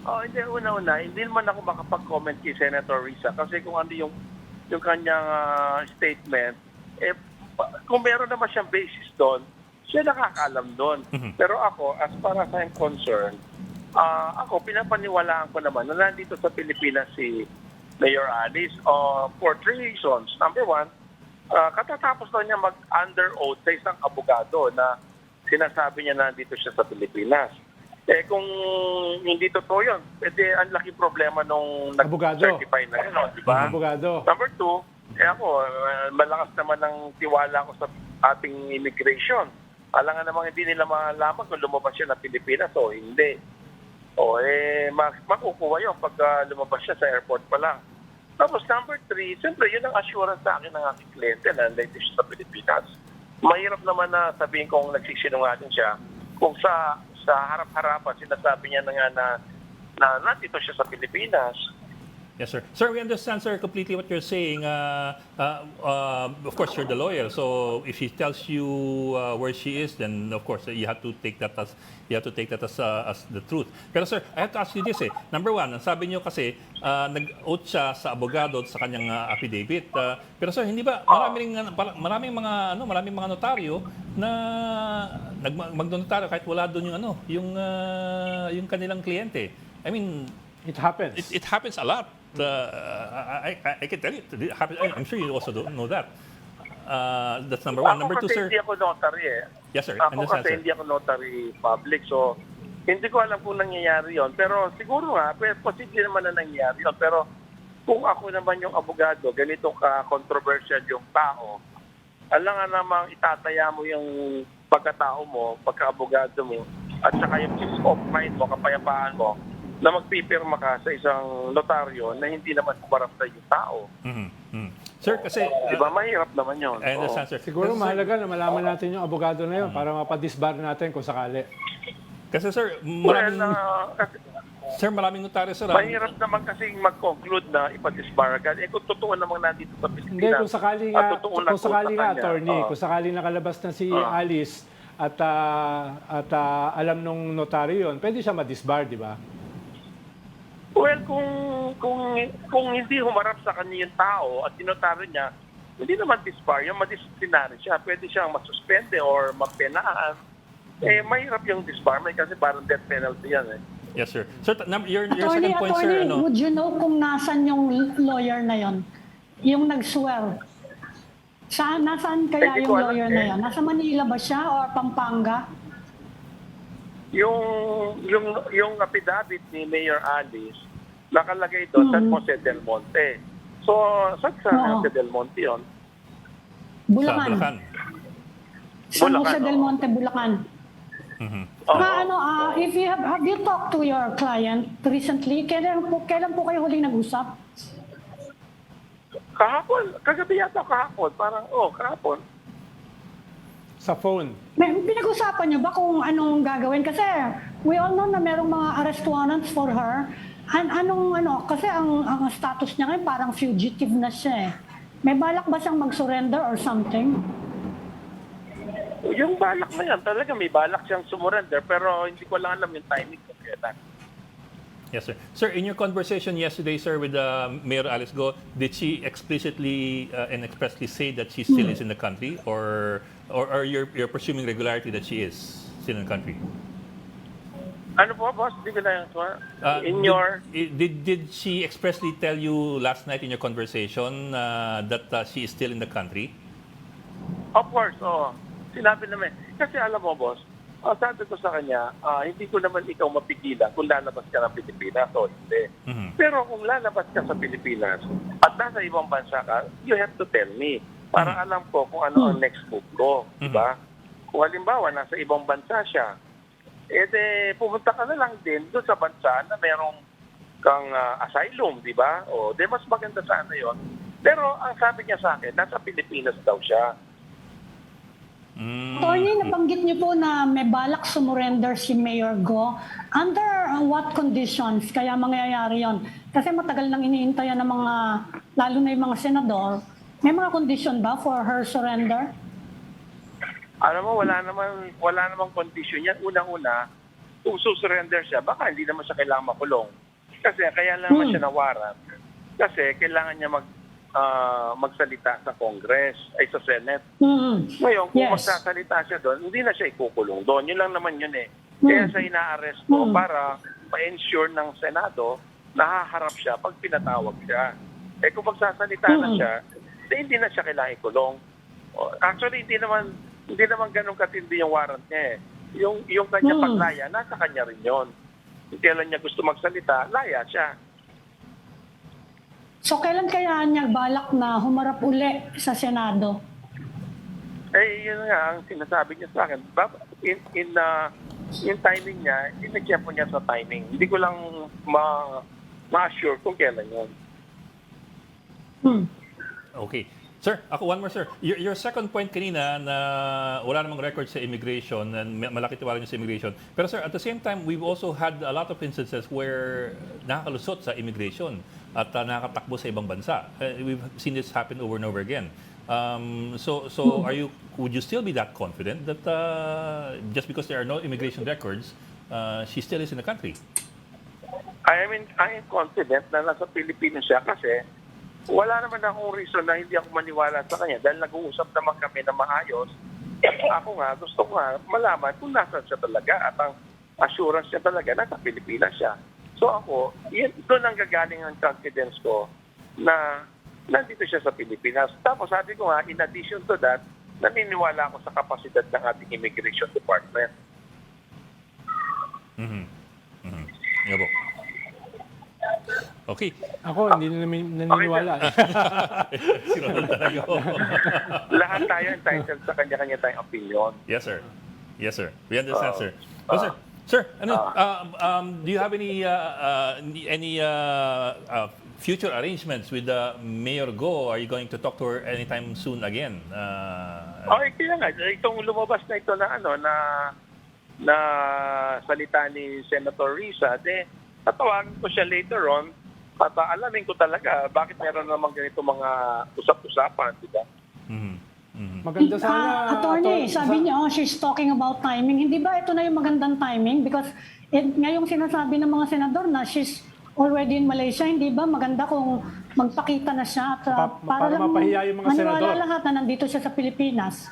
Hindi, una-una, hindi naman ako makapag-comment kay Senator Risa kasi kung ano yung kanyang statement, eh, kung meron naman siyang basis doon, siya nakakaalam doon. Mhm. Pero ako, as far as I'm concerned, ako, pinapaniwalaan ko naman na nandito sa Pilipinas si Mayor Alice for three reasons. Number one, katatapos lang niya mag-under oath sa isang abogado na sinasabi niya na nandito siya sa Pilipinas. Kung hindi totoo yun, ang laking problema nung Abogado. nag-certify na yun, di ba? Abogado. Number two, ako, malakas naman ang tiwala ko sa ating immigration. Alangan namang hindi nila malaman kung lumabas siya ng Pilipinas o hindi. Makukuha yun pag lumabas siya sa airport pa lang. Tapos number three, siyempre yun ang assurance sa akin ng aking kliyente na nandito siya sa Pilipinas. Mahirap naman na sabihin kong nagsisinungaling siya kung sa harap-harapan sinasabi niya na nga na nandito siya sa Pilipinas. Yes, sir. Sir, we understand, sir, completely what you're saying. Of course, you're the lawyer, so if she tells you where she is, then of course you have to take that as the truth. Pero sir, I have to ask you this. Number one, sabi niyo kasi nag-oath siya sa abogado sa kanyang affidavit. Pero sir, hindi ba maraming mga notaryo na magnotaryo kahit wala doon yung kanilang kliyente. I mean, It happens. it happens a lot. I can tell you, it happens. I'm sure you also don't know that. That's number one. Number two, sir. Hindi ako notary Yes, sir. Ako Understand, kasi sir. hindi ako notary public. So, hindi ko alam kung nangyayari yon. Pero siguro nga, posible naman na nangyayari yon. Pero kung ako naman yung abogado, ganito ka-controversial yung tao, alam nga namang itataya mo yung pagkatao mo, pagka-abogado mo, at saka yung peace of mind mo, kapayapaan mo, na magpipirma ka sa isang notaryo na hindi naman kumarap sa yung tao. Sir, kasi... Diba, mahirap naman yun. I understand, sir. Siguro Kasi, mahalaga na malaman natin yung abogado na yun para mapadisbar natin kung sakali. Kasi sir, Kasi maraming notaryo, sir. mahirap naman kasing mag-conclude na ipadisbar agad. Kung totoo namang nandito sa Pilipinas. Hindi, kung sakali at nga, totoo kung sakali nga, nagpunta attorney, kanya, kung sakali nakalabas na si Alice at alam nung notaryo yun, pwede siya madisbar, di ba? Well, kung hindi humarap sa kanya yung tao at tinotaryo niya, hindi naman disbar, yung madisciplinary siya. Pwede siyang masuspende or mapenaan. Mahirap yung disbarment kasi parang death penalty yan . Yes, sir. Sir, your second point, sir, Attorney, would you know kung nasan yung lawyer na yon? Yung nag-swear? Nasaan kaya Hindi yung ko alam lawyer na yon? Nasa Manila ba siya or Pampanga? Yung affidavit ni Mayor Alice, nakalagay doon San Jose del Monte. So, saan sa Oo. Jose del Monte yun? sa Bulacan. Bulacan. San Jose Bulacan, del oo. Monte, Bulacan. Oo. If you have you talked to your client recently? Kailan po kayo huling nag-usap? Kahapon, kagabi yata kahapon. Parang, kahapon. Sa phone. Pinag-usapan niyo ba kung anong gagawin? Kasi we all know na merong mga arrest warrants for her. Kasi ang status niya ngayon parang fugitive na siya eh. May balak ba siyang mag-surrender or something? Yung balak na yan, talaga may balak siyang sumurrender pero hindi ko lang alam yung timing kung kailan. Yes, sir. Sir, in your conversation yesterday, sir, with Mayor Alice Go, did she explicitly and expressly say that she still is in the country, or you're presuming regularity that she is still in the country? Ano po, boss? Hindi ko na Did she expressly tell you last night in your conversation that she is still in the country? Of course, sinabi naman. Kasi alam mo, boss, sabi ko sa kanya, hindi ko naman ikaw mapigilan kung lalabas ka ng Pilipinas o hindi. Pero kung lalabas ka sa Pilipinas at nasa ibang bansa ka, you have to tell me para alam ko kung ano ang next move ko. Diba? Kung halimbawa, nasa ibang bansa siya, pumunta ka na lang din doon sa bansa na merong kang asylum, di ba? Mas maganda sana yon. Pero ang sabi niya sa akin, nasa Pilipinas daw siya. Attorney, nabanggit niyo po na may balak sumurrender si Mayor Go. Under what conditions kaya mangyayari yon? Kasi matagal nang iniintayan ng mga, lalo na yung mga senador, may mga condition ba for her surrender? Alam mo, wala namang condition yan. Unang-una, kung susurrender siya, baka hindi naman siya kailangan makulong. Kasi kaya lang naman siya nawaran. Kasi kailangan niya magsalita sa Congress, ay sa Senate. Ngayon, kung magsasalita siya doon, hindi na siya ikukulong doon. Yun lang naman yun eh. Kaya siya ina-arresto para ma-ensure ng Senado na haharap siya pag pinatawag siya. Eh kung magsasalita na siya, hindi na siya kailangan ikulong. Actually, hindi naman ganun katindi yung warrant niya eh. Yung kanya paglaya, nasa kanya rin yun. Kailan niya gusto magsalita, laya siya. So kailan kaya niya balak na humarap uli sa Senado? Eh, yun nga ang sinasabi niya sa akin. Yung timing niya, inagyan po niya sa timing. Hindi ko lang ma-assure kung kailan yun. Okay. Sir, ako one more, sir. Your second point kanina na wala namang record sa immigration and malaki tiwala niyo sa immigration. Pero sir, at the same time, we've also had a lot of instances where nakakalusot sa immigration at nakakatakbo sa ibang bansa. We've seen this happen over and over again. So would you still be that confident that just because there are no immigration records, she still is in the country? I am confident na nasa Pilipinas siya kasi wala naman akong reason na hindi ako maniwala sa kanya dahil nag-uusap naman kami na maayos. Ako nga, gusto ko nga malaman kung nasaan siya talaga at ang assurance niya talaga nasa Pilipinas siya. So ako, doon ang gagaling ang confidence ko na nandito siya sa Pilipinas. Tapos sabi ko nga, in addition to that, naniniwala ako sa kapasidad ng ating Immigration Department. Yabo. Okay. Ako, hindi na naniniwala. Sinunod talaga ako. Lahat tayo entitled sa kanya-kanya tayong opinion. Yes, sir. Yes, sir. We understand, sir. Oh, sir, do you have any future arrangements with Mayor Go? Are you going to talk to her anytime soon again? Kaya nga, itong lumabas na ito na salita ni Senator Risa, tatawagin ko siya later on at alamin ko talaga bakit meron naman ganito mga usap-usapan, di ba? Maganda sana. Attorney, sabi niya, she's talking about timing. Hindi ba ito na yung magandang timing? Because ngayong sinasabi ng mga senador na she's already in Malaysia, hindi ba maganda kung magpakita na siya at para lang mapahiya yung mga senador. maniwala lahat na nandito siya sa Pilipinas?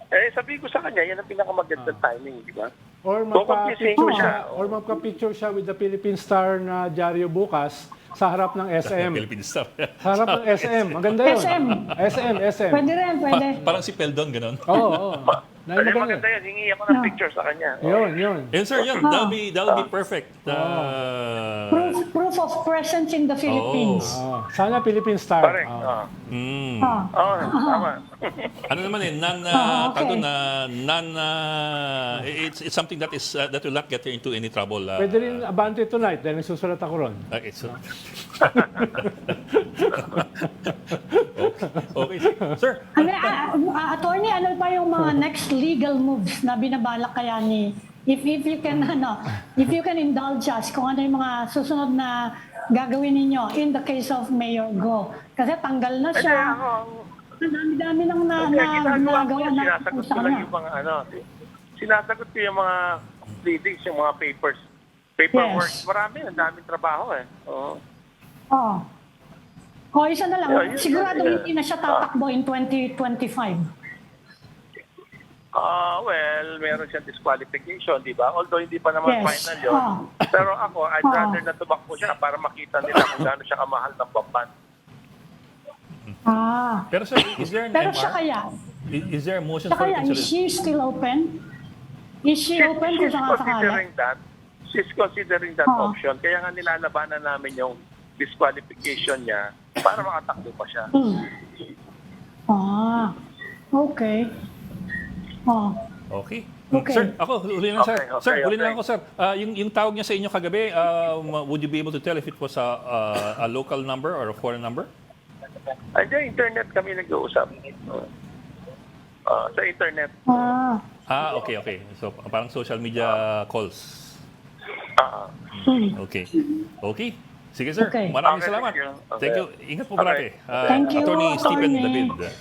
Sabi ko sa kanya, yan ang pinakamagandang timing, di ba? Or magpa-picture siya with the Philippine Star na dyaryo bukas sa harap ng SM. Philippine Star. Sa harap ng SM. Maganda yun. SM. Pwede rin, pwede. Parang si Peldon, ganun. Oo. Maganda yan. Hingi ako ng picture sa kanya. Yun. Yun, sir, yun. That'll be perfect. Proof of presence in the Philippines. Sana Philippine Star. Correct. Tama. Ano naman it's something that will not get her into any trouble. Pwede rin abante tonight dahil nagsusulat ako ron. Okay, sir. Attorney, ano pa yung mga next legal moves na binabalak kaya ni if you can indulge us kung ano yung mga susunod na gagawin ninyo in the case of Mayor Go. Kasi tanggal na siya. Dami-dami nang nagawa na sinasagot ko lang yung mga sinasagot ko yung mga pleadings, yung mga paperwork. Yes. Marami, ang daming trabaho eh. Isa na lang. Sigurado hindi na siya tatakbo in 2025. Well, meron siyang disqualification, di ba? Although hindi pa naman final yun. Pero ako, I'd rather na tumakbo siya para makita nila kung gaano siya kamahal ng Bamban. Pero sir, is there an Pero MR? siya kaya? Is there a motion Siya for kaya? Is insurance? she still open? Is she open kung sakasakali? She's considering that option. Kaya nga nilalabanan namin yung disqualification niya para makatakbo pa siya. Okay. Okay. Okay. Sir, ako, huli na, sir. Okay, Sir, huli na okay. ako, sir. Yung tawag niya sa inyo kagabi, would you be able to tell if it was a local number or a foreign number? Diyan, internet kami nag-uusap. Sa internet. Okay. So, parang social media calls. Okay. Sige, sir. Okay. Maraming Okay, salamat. thank you. Thank you. Ingat po parati. Okay. Thank you, Attorney Stephen Attorney. David.